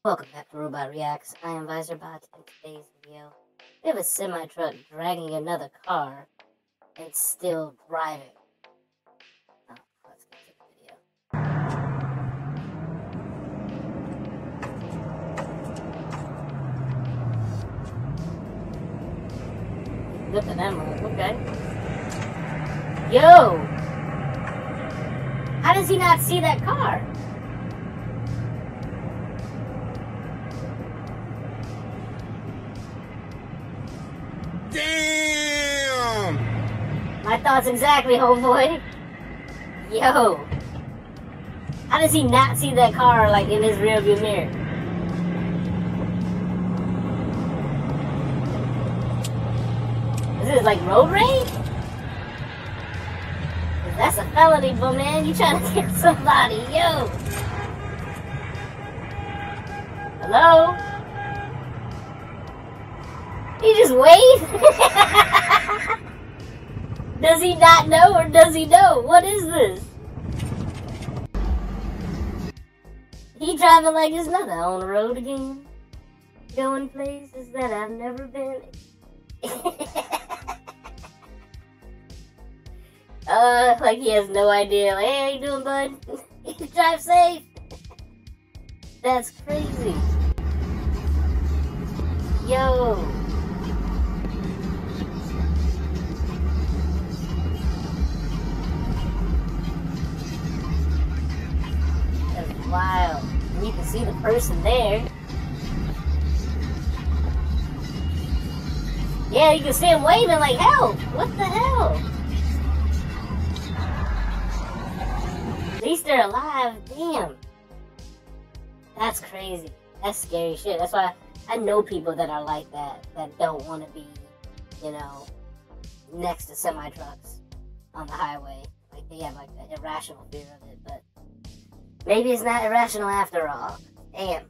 Welcome back to Robot Reacts. I am VisorBot. In today's video, we have a semi-truck dragging another car and still driving. Oh, let's get to the video. Look at them, okay. Yo! How does he not see that car? Damn! My thoughts exactly, homeboy. Yo. How does he not see that car, like, in his rearview mirror? Is this, like, road rage? That's a felony, but man, you trying to kill somebody, yo. Hello? He just waved? Does he not know or does he know? What is this? He driving like it's nothing on the road again. Going places that I've never been. Like he has no idea. Like, hey, how you doing, bud? You drive safe. That's crazy. Yo. That's wild. You can see the person there. Yeah, you can see him waving like hell. What the hell? At least they're alive. Damn. That's crazy. That's scary shit. That's why I know people that are like that don't want to be, you know, next to semi-trucks on the highway. Like, they have, like, an irrational fear of it, but maybe it's not irrational after all. Damn.